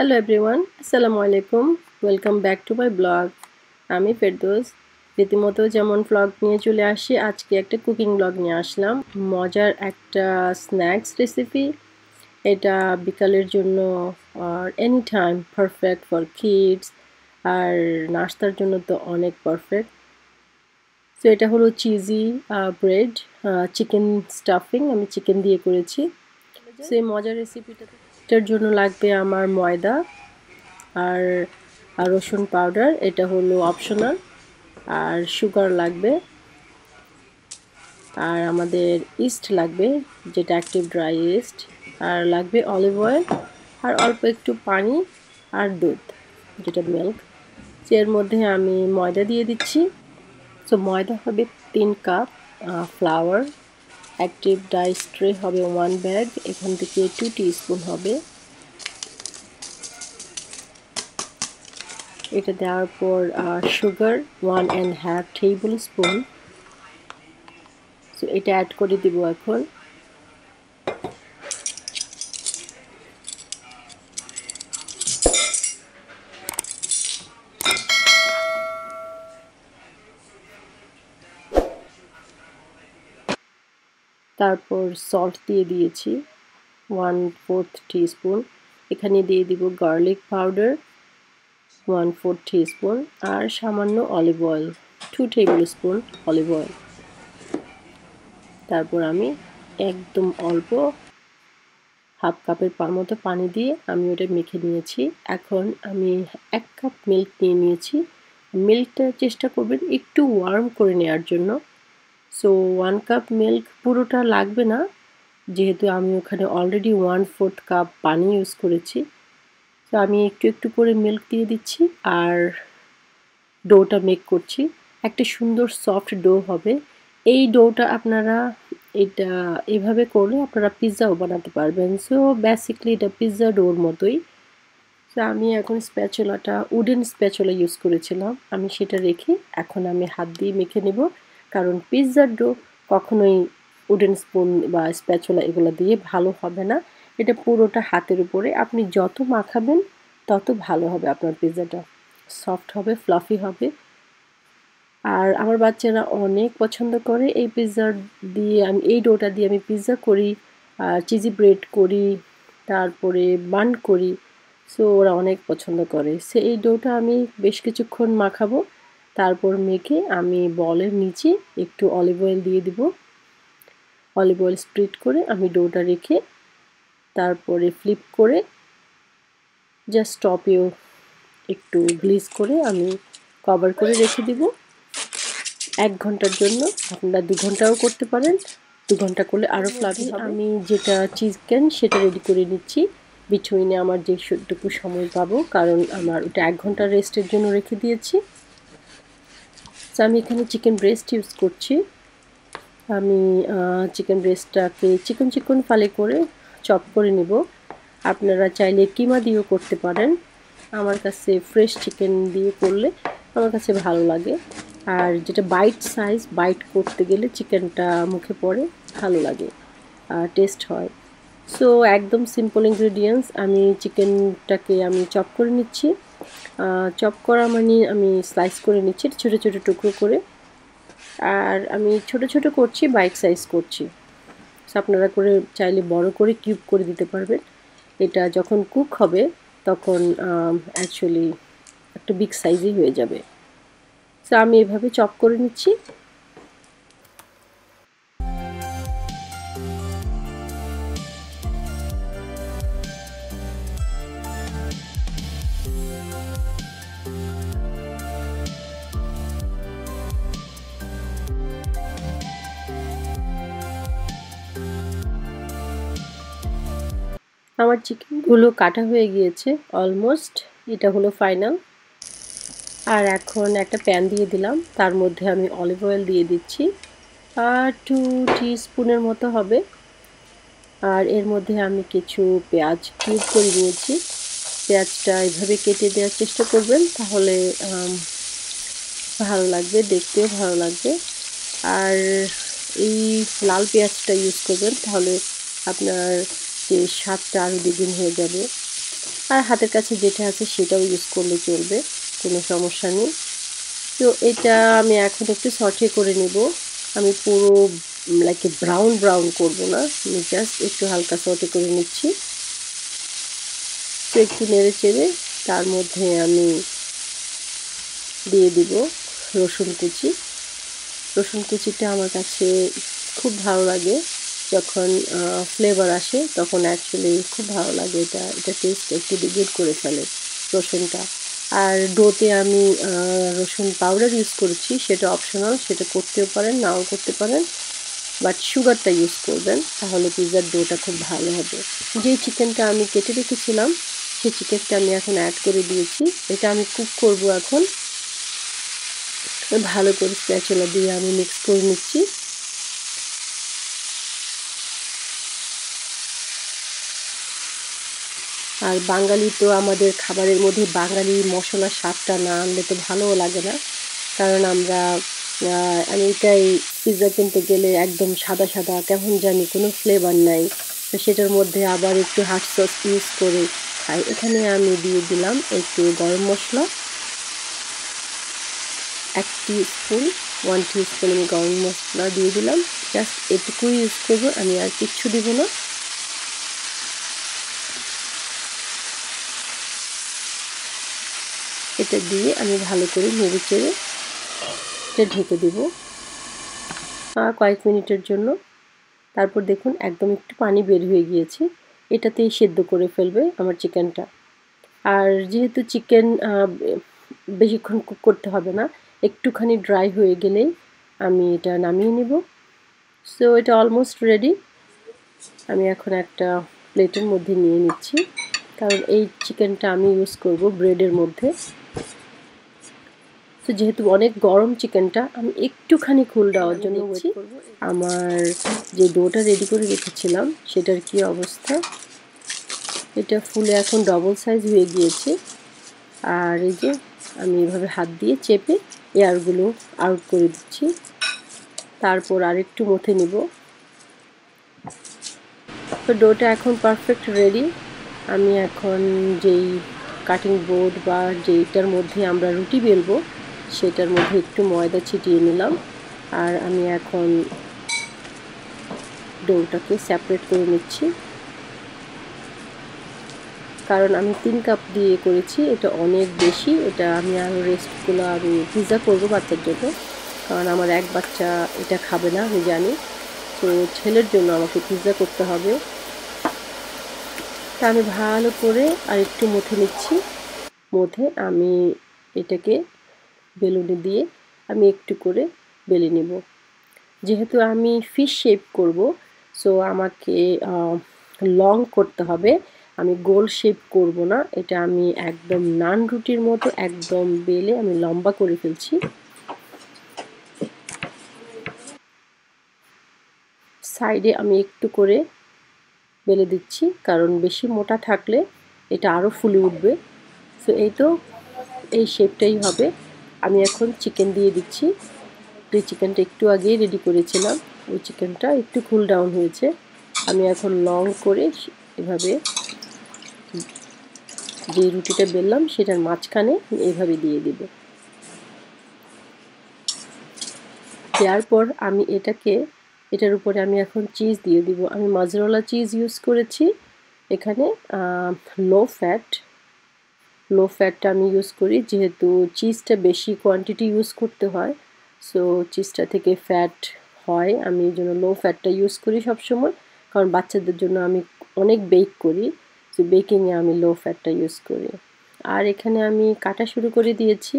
Hello everyone, Assalamu alaikum. Welcome back to my blog. আমি ফেরদৌস রীতিমতো যেমন ব্লগ নিয়ে চলে আসি, আজকে একটা কুকিং ব্লগ নিয়ে আসলাম। মজার একটা স্ন্যাক্স রেসিপি। এটা বিকালের জন্য আর any time perfect for kids, আর নাস্তার জন্য তো অনেক পারফেক্ট। সো এটা হলো চিজি ব্রেড চিকেন স্টাফিং, আমি চিকেন দিয়ে করেছি। সেই মজার রেসিপিটার জন্য লাগবে আমার ময়দা আর রসুন পাউডার, এটা হলো অপশনাল, আর সুগার লাগবে, আর আমাদের ইস্ট লাগবে যেটা অ্যাক্টিভ ড্রাই ইস্ট, আর লাগবে অলিভ অয়েল, আর অল্প একটু পানি আর দুধ যেটা মিল্ক। এর মধ্যে আমি ময়দা দিয়ে দিচ্ছি। সো ময়দা হবে 3 কাপ, ফ্লাওয়ার অ্যাক্টিভ ড্রাই স্ট্রে হবে 1 ব্যাগ, এখান থেকে 2 টিস্পুন হবে। এটা দেওয়ার পর সুগার 1.5 টেবিল স্পুন। সো এটা অ্যাড করে দিব এখন। তারপর সল্ট দিয়ে দিয়েছি 1/4 টিস্পুন। এখানে দিয়ে দিব গার্লিক পাউডার 1/4 টিস্পুন, আর সামান্য olive oil 2 table spoon olive oil. তারপর আমি একদম অল্প হাফ কাপের মতো পানি দিয়ে আমি ওটা মেখে নিয়েছি। এখন আমি 1 কাপ মিল্ক নিয়ে নিয়েছি। মিল্কটা চেষ্টা করবেন একটু ওয়ার্ম করে নেওয়ার জন্য। সো 1 কাপ মিল্ক পুরোটা লাগবে না, যেহেতু আমি ওখানে অলরেডি 1/4 কাপ পানি ইউজ করেছি। তো আমি একটু একটু করে মিল্ক দিয়ে দিচ্ছি আর ডোটা মেক করছি। একটা সুন্দর সফট ডো হবে। এই ডোটা আপনারা এটা এভাবে করলে আপনারা পিৎজাও বানাতে পারবেন। সো বেসিক্যালি এটা পিৎজা ডোর মতোই। তো আমি এখন স্প্যাচুলাটা উডেন স্প্যাচুলা ইউজ করেছিলাম, আমি সেটা রেখে এখন আমি হাত দিয়ে মেখে নেব, কারণ পিৎজার ডো কখনোই উডেন স্পুন বা স্প্যাচুলা এগুলো দিয়ে ভালো হবে না। এটা পুরোটা হাতের উপরে, আপনি যত মাখাবেন তত ভালো হবে, আপনার পিৎজাটা সফট হবে, ফ্লাফি হবে। আর আমার বাচ্চারা অনেক পছন্দ করে এই পিৎজার দিয়ে, আমি এই ডোটা দিয়ে আমি পিৎজা করি, চিজি ব্রেড করি, তারপরে বান করি। সো ওরা অনেক পছন্দ করে। সো এই ডোটা আমি বেশ কিছুক্ষণ মাখাবো, তারপর মেখে আমি বলের নিচে একটু অলিভ অয়েল দিয়ে দিব। অলিভ অয়েল স্প্রেড করে আমি ডোটা রেখে তারপরে ফ্লিপ করে জাস্ট টপেও একটু গ্লিজ করে আমি কভার করে রেখে দিব 1 ঘন্টার জন্য। আপনারা 2 ঘন্টাও করতে পারেন, 2 ঘন্টা করলে আরও ফ্লাফি হবে। আমি যেটা চিকেন সেটা রেডি করে নিচ্ছি বিটুইনে আমার যেটুকু সময় পাবো, কারণ আমার ওটা 1 ঘন্টা রেস্টের জন্য রেখে দিয়েছি। তো আমি এখানে চিকেন ব্রেস্ট ইউজ করছি। আমি চিকেন ব্রেস্টটাকে চিকন চিকন ফালি করে চপ করে নেব। আপনারা চাইলে কিমা দিয়েও করতে পারেন, আমার কাছে ফ্রেশ চিকেন দিয়ে করলে আমার কাছে ভালো লাগে। আর যেটা বাইট সাইজ, বাইট করতে গেলে চিকেনটা মুখে পড়ে, ভালো লাগে, টেস্ট হয়। সো একদম সিম্পল ইনগ্রেডিয়েন্টস। আমি চিকেনটাকে আমি চপ করে নিচ্ছি। চপ করা মানে আমি স্লাইস করে নিচ্ছি ছোটো ছোটো টুকরো করে, আর আমি ছোট ছোট করছি, বাইট সাইজ করছি। আপনারা করে চাইলে বড় করে কিউব করে দিতে পারবেন। এটা যখন কুক হবে তখন অ্যাকচুয়ালি একটা বিগ সাইজই হয়ে যাবে। সো আমি এভাবে চপ করে নিচ্ছি। আমার চিকেনগুলো কাটা হয়ে গিয়েছে অলমোস্ট, এটা হলো ফাইনাল। আর এখন একটা প্যান দিয়ে দিলাম, তার মধ্যে আমি অলিভ অয়েল দিয়ে দিচ্ছি, আর 2 টিস্পুনের মতো হবে। আর এর মধ্যে আমি কিছু পেঁয়াজ কিউব করে নিয়েছি। পেঁয়াজটা এইভাবে কেটে দেওয়ার চেষ্টা করবেন, তাহলে ভালো লাগবে, দেখতেও ভালো লাগবে। আর এই লাল পেঁয়াজটা ইউজ করবেন, তাহলে আপনার যে স্বাদটা আরও দ্বিগুণ হয়ে যাবে। আর হাতের কাছে যেটা আছে সেটাও ইউজ করলে চলবে, কোনো সমস্যা নেই। তো এটা আমি এখন একটু সটে করে নেব। আমি পুরো লাইক ব্রাউন ব্রাউন করব না, আমি জাস্ট একটু হালকা সটে করে নিচ্ছি। তো একটু নেড়ে চেড়ে তার মধ্যে আমি দিয়ে দিব রসুন কুচি। রসুন কুচিটা আমার কাছে খুব ভালো লাগে, যখন ফ্লেভার আসে তখন অ্যাকচুয়ালি খুব ভালো লাগে। এটা টেস্ট একটু ডিগ্রেড করে ফেলে রসুনটা। আর ডোতে আমি রসুন পাউডার ইউজ করেছি, সেটা অপশনাল, সেটা করতেও পারেন নাও করতে পারেন, বাট সুগারটা ইউজ করবেন, তাহলে পিৎজার ডোটা খুব ভালো হবে। যে চিকেনটা আমি কেটে রেখেছিলাম সেই চিকেনটা আমি এখন অ্যাড করে দিয়েছি। এটা আমি কুক করব এখন। ভালো করে স্প্যাচুলা দিয়ে আমি মিক্স করে নিচ্ছি। আর বাঙালি তো আমাদের খাবারের মধ্যে বাঙালি মশলার স্বাদটা না আনলে তো ভালোও লাগে না, কারণ আমরা আমেরিকায় পিৎজা কিনতে গেলে একদম সাদা সাদা কেমন জানি, কোনো ফ্লেভার নাই, তো সেটার মধ্যে আবার একটু হট সস ইউজ করে খাই। এখানে আমি দিয়ে দিলাম একটু গরম মশলা, 1 টিস্পুন, 1 টিস্পুন আমি গরম মশলা দিয়ে দিলাম। জাস্ট এটুকুই ইউজ করবো, আমি আর কিচ্ছু দিব না। এটা দিয়ে আমি ভালো করে নেড়ে চেড়ে এটা ঢেকে দেব কয়েক মিনিটের জন্য। তারপর দেখুন একদম একটু পানি বের হয়ে গিয়েছে, এটাতেই সেদ্ধ করে ফেলবে আমার চিকেনটা। আর যেহেতু চিকেন বেশিক্ষণ কুক করতে হবে না, একটুখানি ড্রাই হয়ে গেলেই আমি এটা নামিয়ে নেব। সো এটা অলমোস্ট রেডি। আমি এখন একটা প্লেটের মধ্যে নিয়ে নিচ্ছি, কারণ এই চিকেনটা আমি ইউজ করব ব্রেডের মধ্যে। তো যেহেতু অনেক গরম চিকেনটা, আমি একটুখানি কুল দেওয়ার জন্য ওয়েট করব। আমার যে ডোটা রেডি করে রেখেছিলাম সেটার কি অবস্থা, এটা ফুলে এখন ডবল সাইজ হয়ে গিয়েছে। আর এই যে আমি এভাবে হাত দিয়ে চেপে এয়ারগুলো আউট করে দিচ্ছি, তারপর আরেকটু মথে নিব। তো ডোটা এখন পারফেক্ট রেডি। আমি এখন যেই কাটিং বোর্ড বা যেইটার মধ্যে আমরা রুটি বেলবো সেটার মধ্যে একটু ময়দা ছিটিয়ে নিলাম, আর আমি এখন ডোটাকে সেপারেট করে নিচ্ছি। কারণ আমি 3 কাপ দিয়ে করেছি, এটা অনেক বেশি। এটা আমি আরও রেস্টগুলো আমি পিৎজা করবো বাচ্চার জন্য, কারণ আমার এক বাচ্চা এটা খাবে না আমি জানি। তো ছেলের জন্য আমাকে পিৎজা করতে হবে। তা আমি ভালো করে আর একটু মথে নিচ্ছি। মধ্যে আমি এটাকে বেলুনে দিয়ে আমি একটু করে বেলে নেব। যেহেতু আমি ফিশ শেপ করব, সো আমাকে লং করতে হবে, আমি গোল শেপ করব না। এটা আমি একদম নান রুটির মতো একদম বেলে আমি লম্বা করে ফেলছি। সাইডে আমি একটু করে বেলে দিচ্ছি, কারণ বেশি মোটা থাকলে এটা আরও ফুলে উঠবে। সো এই তো এই শেপটাই হবে। আমি এখন চিকেন দিয়ে দিচ্ছি। যে চিকেনটা একটু আগেই রেডি করেছিলাম, ওই চিকেনটা একটু কুল ডাউন হয়েছে। আমি এখন লং করে এভাবে যে রুটিটা বেললাম সেটার মাঝখানে এইভাবে দিয়ে দেব। দেওয়ার পর আমি এটার উপরে আমি এখন চিজ দিয়ে দিব। আমি মজরেলা চিজ ইউজ করেছি এখানে, লো ফ্যাটটা আমি ইউজ করি, যেহেতু চিজটা বেশি কোয়ান্টিটি ইউজ করতে হয়, সো চিজটা থেকে ফ্যাট হয়, আমি এই জন্য লো ফ্যাটটা ইউজ করি সবসময়। কারণ বাচ্চাদের জন্য আমি অনেক বেক করি, সো বেকিংয়ে আমি লো ফ্যাটটা ইউজ করি। আর এখানে আমি কাটা শুরু করে দিয়েছি।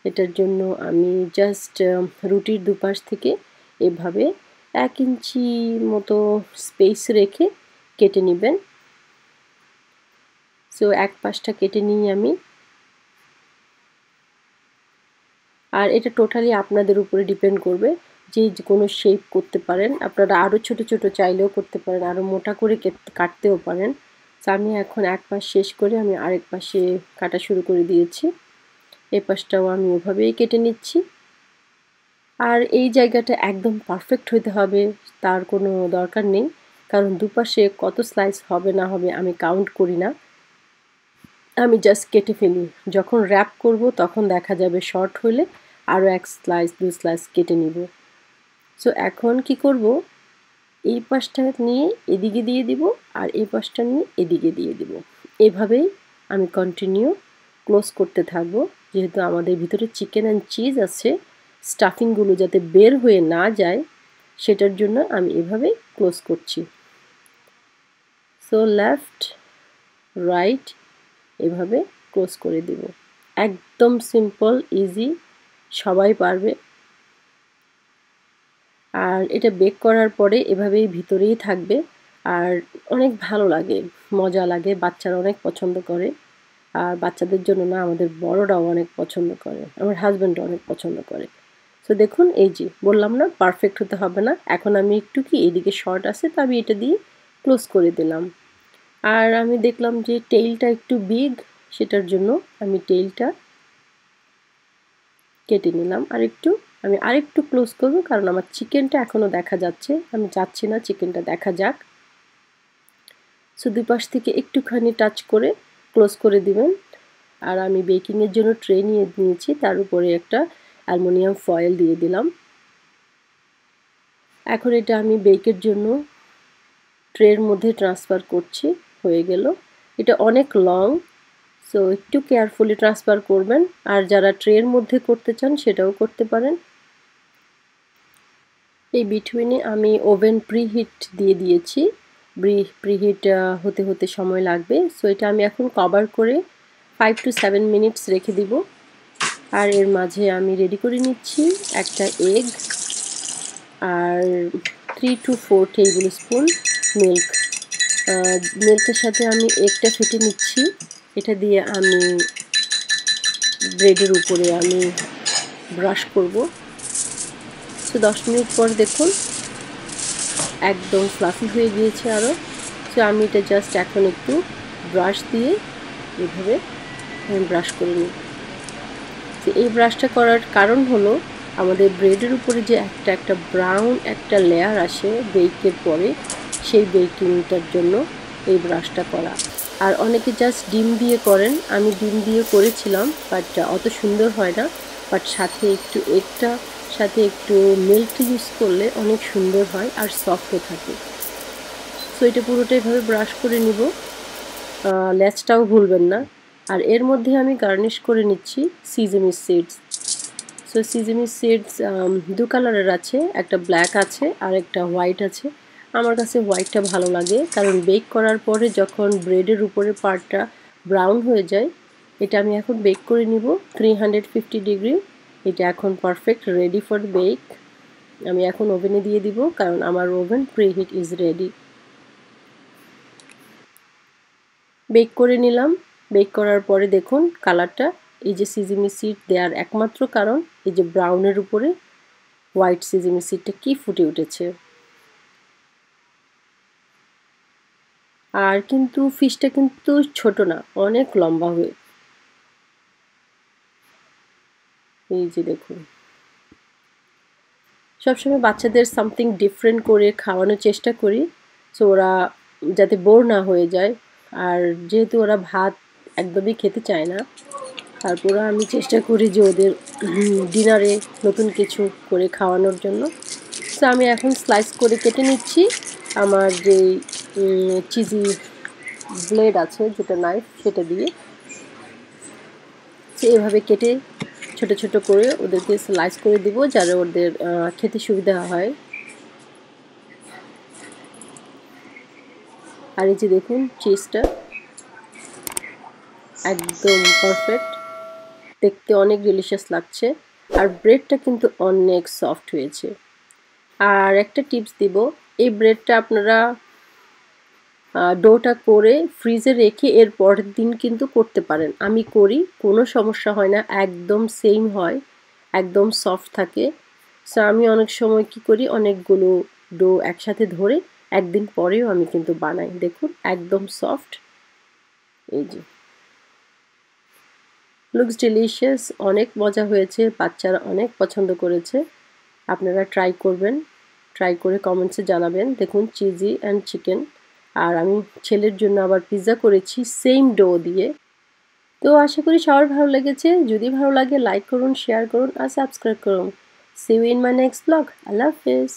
এটার জন্য আমি জাস্ট রুটির দুপাশ থেকে এভাবে 1 ইঞ্চি মতো স্পেস রেখে কেটে নেবেন। সো এক পাশটা কেটে নিই আমি। আর এটা টোটালি আপনাদের উপরে ডিপেন্ড করবে, যে কোনো শেপ করতে পারেন আপনারা, আরও ছোট ছোট চাইলেও করতে পারেন, আরও মোটা করে কাটতেও পারেন। তো আমি এখন এক পাশ শেষ করে আমি আরেক পাশে কাটা শুরু করে দিয়েছি। এই পাশটাও আমি ওভাবেই কেটে নিচ্ছি। আর এই জায়গাটা একদম পারফেক্ট হতে হবে তার কোনো দরকার নেই, কারণ দুপাশে কত স্লাইস হবে না হবে আমি কাউন্ট করি না। আমি জাস্ট কেটে ফেলি। যখন র্যাপ করব তখন দেখা যাবে শর্ট হলে আরও 1 স্লাইস 2 স্লাইস কেটে নিব। সো এখন কি করব, এই পাশটা নিয়ে এদিকে দিয়ে দিব আর এই পাশটা নিয়ে এদিকে দিয়ে দিব। এভাবেই আমি কন্টিনিউ ক্লোজ করতে থাকবো, যেহেতু আমাদের ভিতরে চিকেন অ্যান্ড চিজ আছে, স্টাফিংগুলো যাতে বের হয়ে না যায় সেটার জন্য আমি এভাবেই ক্লোজ করছি। সো লেফট রাইট এভাবে ক্লোজ করে দিব। একদম সিম্পল, ইজি, সবাই পারবে। আর এটা বেক করার পরে এভাবেই ভিতরেই থাকবে আর অনেক ভালো লাগে, মজা লাগে, বাচ্চারা অনেক পছন্দ করে। আর বাচ্চাদের জন্য না, আমাদের বড়রাও অনেক পছন্দ করে, আমার হাজব্যান্ডও অনেক পছন্দ করে। সো দেখুন, এই যে বললাম না পারফেক্ট হতে হবে না, এখন আমি একটু কি এদিকে শর্ট আছে তো আমি এটা দিয়ে ক্লোজ করে দিলাম। আর আমি দেখলাম যে টেইলটা একটু বিগ, সেটার জন্য আমি টেইলটা কেটে নিলাম আমি আরেকটু ক্লোজ করব, কারণ আমার চিকেনটা এখনও দেখা যাচ্ছে, আমি চাচ্ছি না চিকেনটা দেখা যাক। সো দুই পাশ থেকে একটুখানি টাচ করে ক্লোজ করে দিবেন। আর আমি বেকিংয়ের জন্য ট্রে নিয়েছি, তার উপরে একটা অ্যালুমিনিয়াম ফয়েল দিয়ে দিলাম। এখন এটা আমি বেকের জন্য ট্রের মধ্যে ট্রান্সফার করছি। হয়ে গেল। এটা অনেক লং, সো একটু কেয়ারফুলি ট্রান্সফার করবেন। আর যারা ট্রের মধ্যে করতে চান সেটাও করতে পারেন। এই বিটুইনে আমি ওভেন প্রিহিট দিয়ে দিয়েছি, প্রিহিট হতে হতে সময় লাগবে। সো এটা আমি এখন কভার করে 5 to 7 মিনিটস রেখে দিব। আর এর মাঝে আমি রেডি করে নিচ্ছি একটা এগ আর 3 to 4 টেবিল স্পুন মিল্ক। মিল্কের সাথে আমি এগটা ফেটে নিচ্ছি, এটা দিয়ে আমি ব্রেডের উপরে আমি ব্রাশ করব। সো 10 মিনিট পর দেখুন একদম ফ্লাফি হয়ে গিয়েছে আরও। সো আমি এটা জাস্ট এখন একটু ব্রাশ দিয়ে এভাবে আমি ব্রাশ করে নিই। তো এই ব্রাশটা করার কারণ হলো আমাদের ব্রেডের উপরে যে একটা ব্রাউন একটা লেয়ার আসে বেকের পরে, সেই বেকিংটার জন্য এই ব্রাশটা করা। আর অনেকে জাস্ট ডিম দিয়ে করেন, আমি ডিম দিয়ে করেছিলাম, বাট অত সুন্দর হয় না। বাট সাথে একটু এগটা সাথে একটু মিল্ক ইউজ করলে অনেক সুন্দর হয় আর সফটও থাকে। সো এটা পুরোটা এভাবে ব্রাশ করে নিব, লেচটাও ভুলবেন না। আর এর মধ্যে আমি গার্নিশ করে নিচ্ছি সিজেমি সিডস। সো সিজেমি সিডস দু কালারের আছে, একটা ব্ল্যাক আছে আর একটা হোয়াইট আছে। আমার কাছে হোয়াইটটা ভালো লাগে, কারণ বেক করার পরে যখন ব্রেডের উপরে পার্টটা ব্রাউন হয়ে যায়। এটা আমি এখন বেক করে নিব 350 ডিগ্রি। এটা এখন পারফেক্ট রেডি ফর বেক। আমি এখন ওভেনে দিয়ে দিব, কারণ আমার oven preheat is ready. Bake করে নিলাম। বেক করার পরে দেখুন কালারটা, এই যে সিজেমি সিড দেওয়ার একমাত্র কারণ এই যে ব্রাউনের উপরে হোয়াইট সিজেমি সিডটা কি ফুটে উঠেছে। আর কিন্তু ফিশটা কিন্তু ছোট না, অনেক লম্বা হয়ে, এই যে দেখুন। সবসময় বাচ্চাদের সামথিং ডিফারেন্ট করে খাওয়ানোর চেষ্টা করি, সো ওরা যাতে বোর না হয়ে যায়। আর যেহেতু ওরা ভাত একদমই খেতে চায় না, তারপরে আমি চেষ্টা করি যে ওদের ডিনারে নতুন কিছু করে খাওয়ানোর জন্য। সো আমি এখন স্লাইস করে কেটে নিচ্ছি আমার যে চিজি ব্লেড আছে, যেটা নাইফ, সেটা দিয়ে। সো এভাবে কেটে ছোট ছোট করে ওদেরকে স্লাইস করে দিব, যাতে ওদের খেতে সুবিধা হয়। আর এই যে দেখুন চিজটা একদম পারফেক্ট, দেখতে অনেক ডিলিশিয়াস লাগছে। আর ব্রেডটা কিন্তু অনেক সফট হয়েছে। আর একটা টিপস দিব, এই ব্রেডটা আপনারা ডোটা করে ফ্রিজে রেখে এর পরের দিন কিন্তু করতে পারেন। আমি করি, কোনো সমস্যা হয় না, একদম সেম হয়, একদম সফট থাকে। সো আমি অনেক সময় কি করি, অনেকগুলো ডো একসাথে ধরে একদিন পরেও আমি কিন্তু বানাই। দেখুন একদম সফট, এই যে লুকস ডিলিশিয়াস, অনেক মজা হয়েছে, বাচ্চারা অনেক পছন্দ করেছে। আপনারা ট্রাই করবেন, ট্রাই করে কমেন্টসে জানাবেন। দেখুন চিজি অ্যান্ড চিকেন। আর আমি ছেলের জন্য আবার পিৎজা করেছি সেম ডো দিয়ে। তো আশা করি সবার ভালো লেগেছে। যদি ভালো লাগে লাইক করুন, শেয়ার করুন আর সাবস্ক্রাইব করুন। See you in my next blog. আল্লাহ হাফেজ।